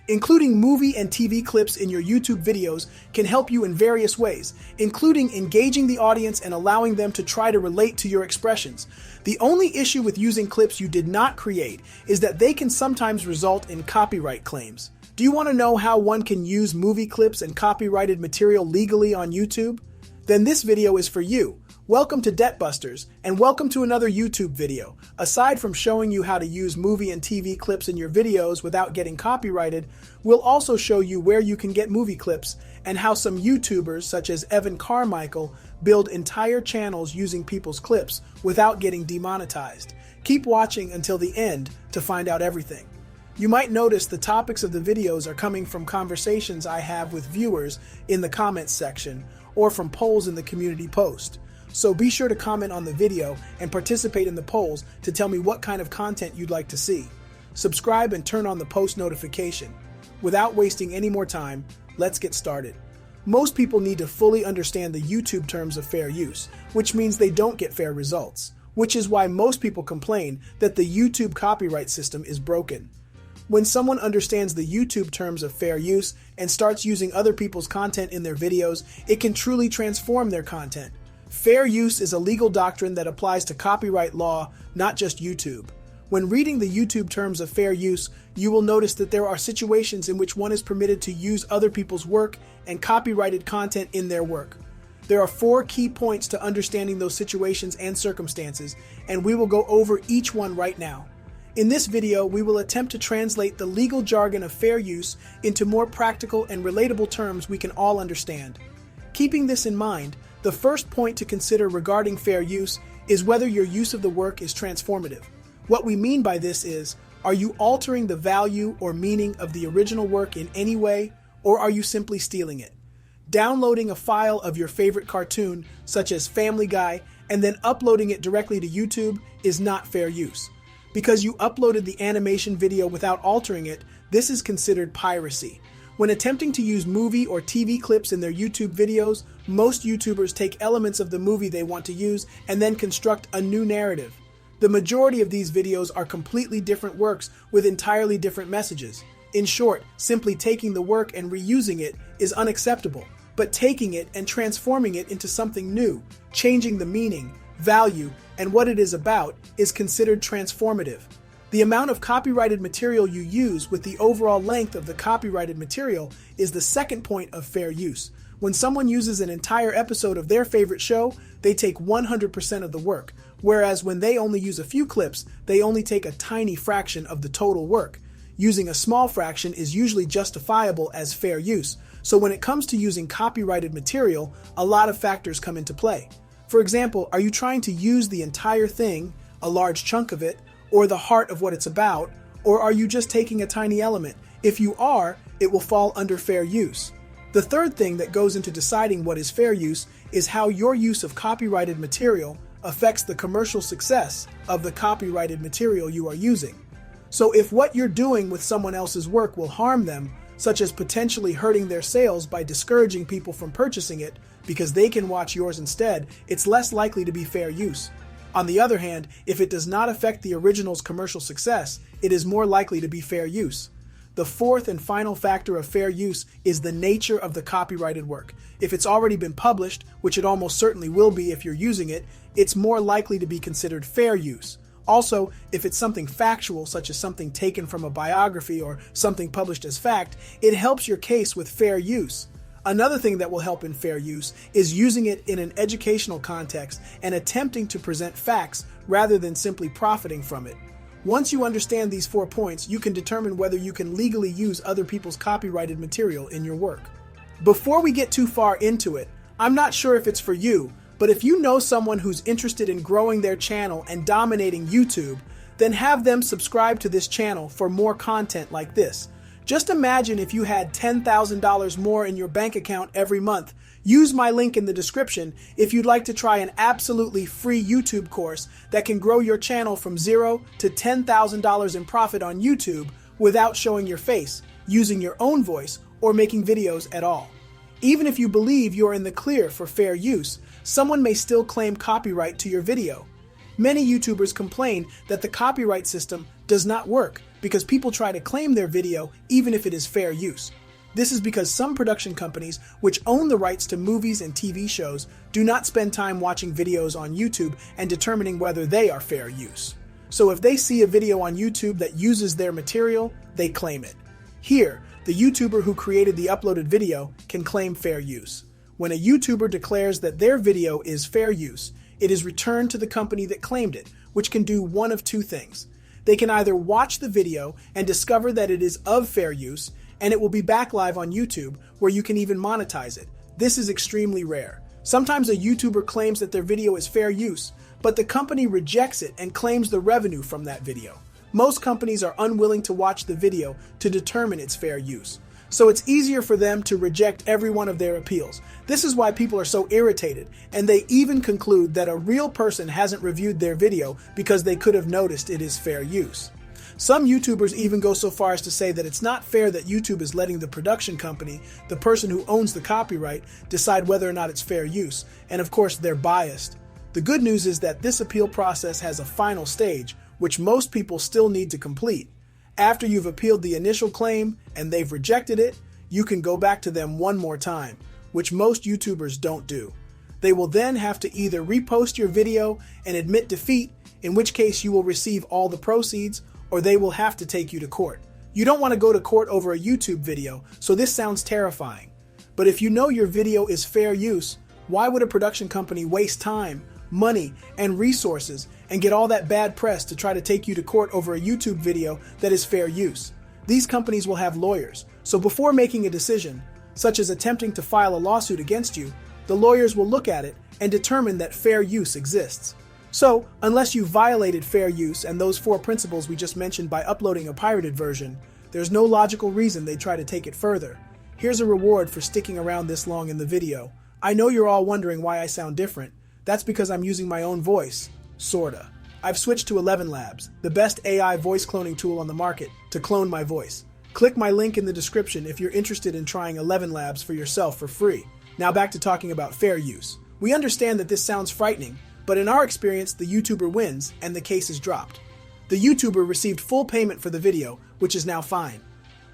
Including movie and TV clips in your YouTube videos can help you in various ways, including engaging the audience and allowing them to try to relate to your expressions. The only issue with using clips you did not create is that they can sometimes result in copyright claims. Do you want to know how one can use movie clips and copyrighted material legally on YouTube? Then this video is for you. Welcome to Debt Busters, and welcome to another YouTube video. Aside from showing you how to use movie and TV clips in your videos without getting copyrighted, we'll also show you where you can get movie clips and how some YouTubers such as Evan Carmichael build entire channels using people's clips without getting demonetized. Keep watching until the end to find out everything. You might notice the topics of the videos are coming from conversations I have with viewers in the comments section or from polls in the community post. So be sure to comment on the video and participate in the polls to tell me what kind of content you'd like to see. Subscribe and turn on the post notification. Without wasting any more time, let's get started. Most people need to fully understand the YouTube terms of fair use, which means they don't get fair results, which is why most people complain that the YouTube copyright system is broken. When someone understands the YouTube terms of fair use and starts using other people's content in their videos, it can truly transform their content. Fair use is a legal doctrine that applies to copyright law, not just YouTube. When reading the YouTube terms of fair use, you will notice that there are situations in which one is permitted to use other people's work and copyrighted content in their work. There are 4 key points to understanding those situations and circumstances, and we will go over each one right now. In this video, we will attempt to translate the legal jargon of fair use into more practical and relatable terms we can all understand. Keeping this in mind, the first point to consider regarding fair use is whether your use of the work is transformative. What we mean by this is, are you altering the value or meaning of the original work in any way, or are you simply stealing it? Downloading a file of your favorite cartoon, such as Family Guy, and then uploading it directly to YouTube is not fair use. Because you uploaded the animation video without altering it, this is considered piracy. When attempting to use movie or TV clips in their YouTube videos, most YouTubers take elements of the movie they want to use and then construct a new narrative. The majority of these videos are completely different works with entirely different messages. In short, simply taking the work and reusing it is unacceptable, but taking it and transforming it into something new, changing the meaning, value, and what it is about is considered transformative. The amount of copyrighted material you use with the overall length of the copyrighted material is the second point of fair use. When someone uses an entire episode of their favorite show, they take 100% of the work, whereas when they only use a few clips, they only take a tiny fraction of the total work. Using a small fraction is usually justifiable as fair use, so when it comes to using copyrighted material, a lot of factors come into play. For example, are you trying to use the entire thing, a large chunk of it, or the heart of what it's about, or are you just taking a tiny element? If you are, it will fall under fair use. The third thing that goes into deciding what is fair use is how your use of copyrighted material affects the commercial success of the copyrighted material you are using. So if what you're doing with someone else's work will harm them, such as potentially hurting their sales by discouraging people from purchasing it because they can watch yours instead, it's less likely to be fair use. On the other hand, if it does not affect the original's commercial success, it is more likely to be fair use. The fourth and final factor of fair use is the nature of the copyrighted work. If it's already been published, which it almost certainly will be if you're using it, it's more likely to be considered fair use. Also, if it's something factual, such as something taken from a biography or something published as fact, it helps your case with fair use. Another thing that will help in fair use is using it in an educational context and attempting to present facts rather than simply profiting from it. Once you understand these 4 points, you can determine whether you can legally use other people's copyrighted material in your work. Before we get too far into it, I'm not sure if it's for you, but if you know someone who's interested in growing their channel and dominating YouTube, then have them subscribe to this channel for more content like this. Just imagine if you had $10,000 more in your bank account every month. Use my link in the description if you'd like to try an absolutely free YouTube course that can grow your channel from $0 to $10,000 in profit on YouTube without showing your face, using your own voice, or making videos at all. Even if you believe you're in the clear for fair use, someone may still claim copyright to your video. Many YouTubers complain that the copyright system does not work because people try to claim their video even if it is fair use. This is because some production companies, which own the rights to movies and TV shows, do not spend time watching videos on YouTube and determining whether they are fair use. So if they see a video on YouTube that uses their material, they claim it. Here, the YouTuber who created the uploaded video can claim fair use. When a YouTuber declares that their video is fair use, it is returned to the company that claimed it, which can do one of two things. They can either watch the video and discover that it is of fair use, and it will be back live on YouTube, where you can even monetize it. This is extremely rare. Sometimes a YouTuber claims that their video is fair use, but the company rejects it and claims the revenue from that video. Most companies are unwilling to watch the video to determine its fair use, so it's easier for them to reject every one of their appeals. This is why people are so irritated, and they even conclude that a real person hasn't reviewed their video because they could have noticed it is fair use. Some YouTubers even go so far as to say that it's not fair that YouTube is letting the production company, the person who owns the copyright, decide whether or not it's fair use, and of course they're biased. The good news is that this appeal process has a final stage, which most people still need to complete. After you've appealed the initial claim and they've rejected it, you can go back to them one more time, which most YouTubers don't do. They will then have to either repost your video and admit defeat, in which case you will receive all the proceeds, or they will have to take you to court. You don't want to go to court over a YouTube video, so this sounds terrifying. But if you know your video is fair use, why would a production company waste time, money, and resources and get all that bad press to try to take you to court over a YouTube video that is fair use? These companies will have lawyers, so before making a decision, such as attempting to file a lawsuit against you, the lawyers will look at it and determine that fair use exists. So, unless you violated fair use and those 4 principles we just mentioned by uploading a pirated version, there's no logical reason they'd try to take it further. Here's a reward for sticking around this long in the video. I know you're all wondering why I sound different. That's because I'm using my own voice. Sorta. I've switched to ElevenLabs, the best AI voice cloning tool on the market, to clone my voice. Click my link in the description if you're interested in trying ElevenLabs for yourself for free. Now back to talking about fair use. We understand that this sounds frightening, but in our experience, the YouTuber wins and the case is dropped. The YouTuber received full payment for the video, which is now fine.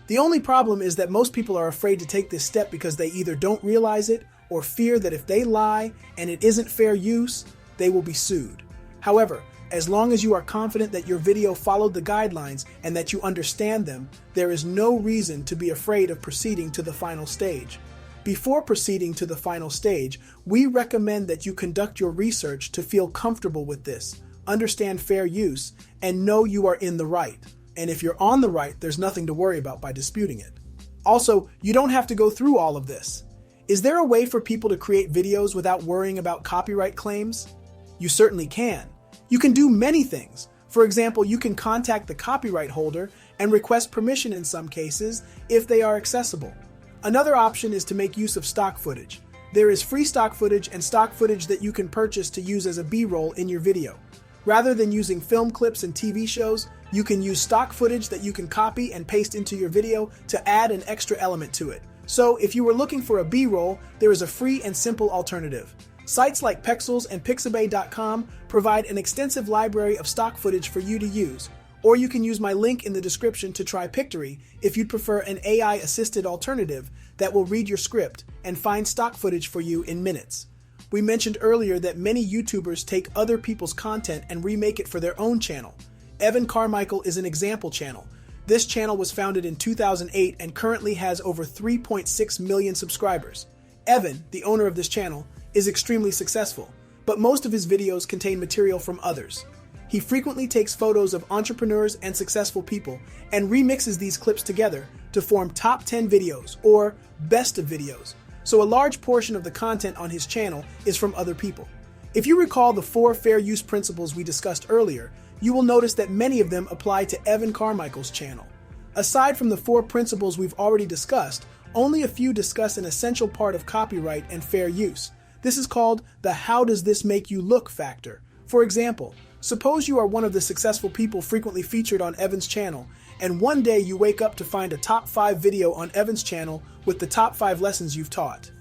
The only problem is that most people are afraid to take this step because they either don't realize it or fear that if they lie and it isn't fair use, they will be sued. However, as long as you are confident that your video followed the guidelines and that you understand them, there is no reason to be afraid of proceeding to the final stage. Before proceeding to the final stage, we recommend that you conduct your research to feel comfortable with this, understand fair use, and know you are in the right. And if you're on the right, there's nothing to worry about by disputing it. Also, you don't have to go through all of this. Is there a way for people to create videos without worrying about copyright claims? You certainly can. You can do many things. For example, you can contact the copyright holder and request permission in some cases if they are accessible. Another option is to make use of stock footage. There is free stock footage and stock footage that you can purchase to use as a B-roll in your video. Rather than using film clips and TV shows, you can use stock footage that you can copy and paste into your video to add an extra element to it. So if you were looking for a B-roll, there is a free and simple alternative. Sites like Pexels and Pixabay.com provide an extensive library of stock footage for you to use. Or you can use my link in the description to try Pictory if you'd prefer an AI-assisted alternative that will read your script and find stock footage for you in minutes. We mentioned earlier that many YouTubers take other people's content and remake it for their own channel. Evan Carmichael is an example channel. This channel was founded in 2008 and currently has over 3.6 million subscribers. Evan, the owner of this channel, is extremely successful, but most of his videos contain material from others. He frequently takes photos of entrepreneurs and successful people and remixes these clips together to form top 10 videos or best of videos. So a large portion of the content on his channel is from other people. If you recall the 4 fair use principles we discussed earlier, you will notice that many of them apply to Evan Carmichael's channel. Aside from the 4 principles we've already discussed, only a few discuss an essential part of copyright and fair use. This is called the "how does this make you look" factor. For example, suppose you are one of the successful people frequently featured on Evan's channel, and one day you wake up to find a top 5 video on Evan's channel with the top 5 lessons you've taught.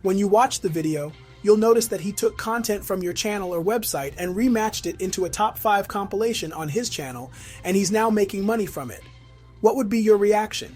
When you watch the video, you'll notice that he took content from your channel or website and rematched it into a top 5 compilation on his channel, and he's now making money from it. What would be your reaction?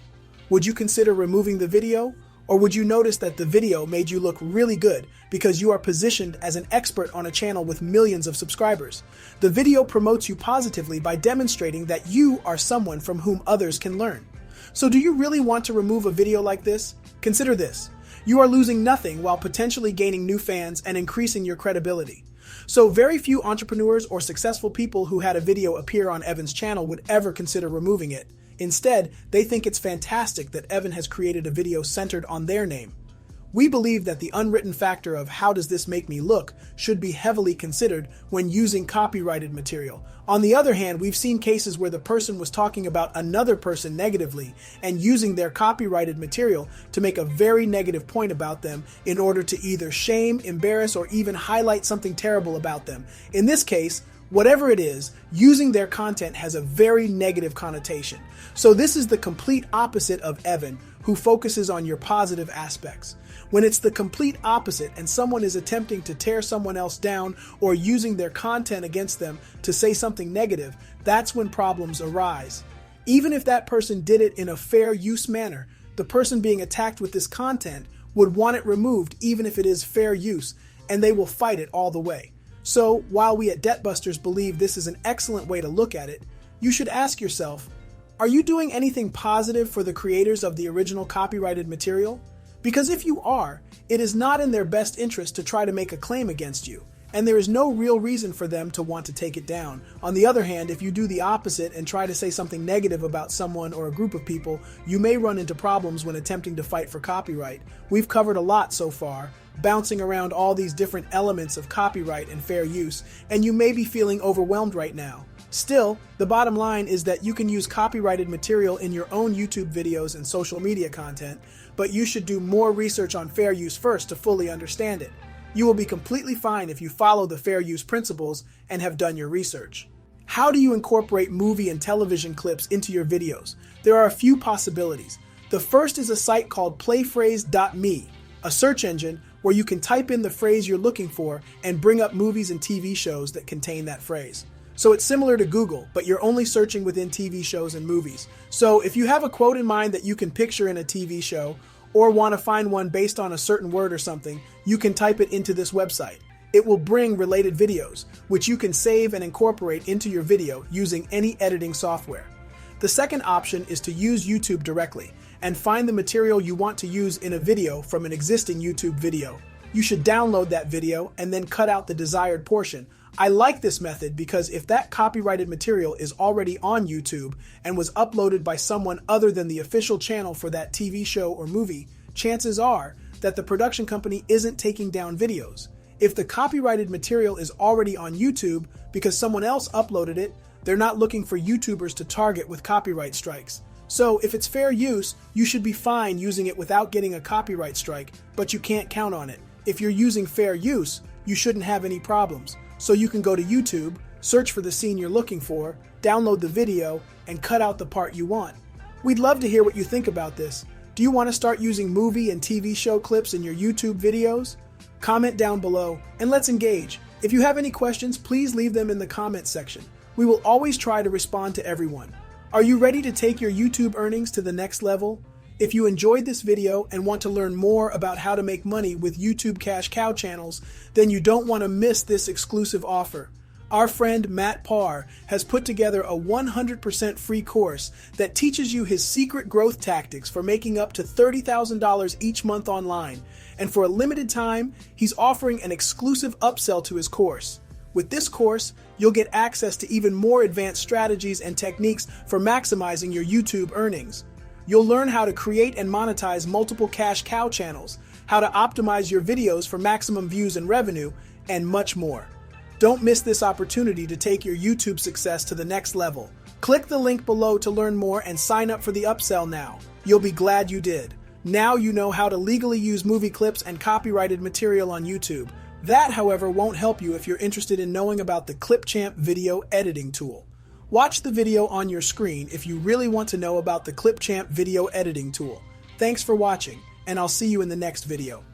Would you consider removing the video? Or would you notice that the video made you look really good because you are positioned as an expert on a channel with millions of subscribers? The video promotes you positively by demonstrating that you are someone from whom others can learn. So do you really want to remove a video like this? Consider this. You are losing nothing while potentially gaining new fans and increasing your credibility. So very few entrepreneurs or successful people who had a video appear on Evan's channel would ever consider removing it. Instead, they think it's fantastic that Evan has created a video centered on their name. We believe that the unwritten factor of how does this make me look should be heavily considered when using copyrighted material. On the other hand, we've seen cases where the person was talking about another person negatively and using their copyrighted material to make a very negative point about them in order to either shame, embarrass, or even highlight something terrible about them. In this case, whatever it is, using their content has a very negative connotation. So this is the complete opposite of Evan, who focuses on your positive aspects. When it's the complete opposite and someone is attempting to tear someone else down or using their content against them to say something negative, that's when problems arise. Even if that person did it in a fair use manner, the person being attacked with this content would want it removed even if it is fair use, and they will fight it all the way. So, while we at Debtbusters believe this is an excellent way to look at it, you should ask yourself, are you doing anything positive for the creators of the original copyrighted material? Because if you are, it is not in their best interest to try to make a claim against you, and there is no real reason for them to want to take it down. On the other hand, if you do the opposite and try to say something negative about someone or a group of people, you may run into problems when attempting to fight for copyright. We've covered a lot so far, bouncing around all these different elements of copyright and fair use, and you may be feeling overwhelmed right now. Still, the bottom line is that you can use copyrighted material in your own YouTube videos and social media content, but you should do more research on fair use first to fully understand it. You will be completely fine if you follow the fair use principles and have done your research. How do you incorporate movie and television clips into your videos? There are a few possibilities. The first is a site called playphrase.me, a search engine where you can type in the phrase you're looking for and bring up movies and TV shows that contain that phrase. So it's similar to Google, but you're only searching within TV shows and movies. So if you have a quote in mind that you can picture in a TV show, or want to find one based on a certain word or something, you can type it into this website. It will bring related videos, which you can save and incorporate into your video using any editing software. The second option is to use YouTube directly and find the material you want to use in a video from an existing YouTube video. You should download that video and then cut out the desired portion. I like this method because if that copyrighted material is already on YouTube and was uploaded by someone other than the official channel for that TV show or movie, chances are that the production company isn't taking down videos. If the copyrighted material is already on YouTube because someone else uploaded it, they're not looking for YouTubers to target with copyright strikes. So if it's fair use, you should be fine using it without getting a copyright strike, but you can't count on it. If you're using fair use, you shouldn't have any problems. So you can go to YouTube, search for the scene you're looking for, download the video, and cut out the part you want. We'd love to hear what you think about this. Do you want to start using movie and TV show clips in your YouTube videos? Comment down below and let's engage. If you have any questions, please leave them in the comment section. We will always try to respond to everyone. Are you ready to take your YouTube earnings to the next level? If you enjoyed this video and want to learn more about how to make money with YouTube Cash Cow channels, then you don't want to miss this exclusive offer. Our friend Matt Parr has put together a 100% free course that teaches you his secret growth tactics for making up to $30,000 each month online. And for a limited time, he's offering an exclusive upsell to his course. With this course, you'll get access to even more advanced strategies and techniques for maximizing your YouTube earnings. You'll learn how to create and monetize multiple cash cow channels, how to optimize your videos for maximum views and revenue, and much more. Don't miss this opportunity to take your YouTube success to the next level. Click the link below to learn more and sign up for the upsell now. You'll be glad you did. Now you know how to legally use movie clips and copyrighted material on YouTube. That, however, won't help you if you're interested in knowing about the Clipchamp video editing tool. Watch the video on your screen if you really want to know about the Clipchamp video editing tool. Thanks for watching, and I'll see you in the next video.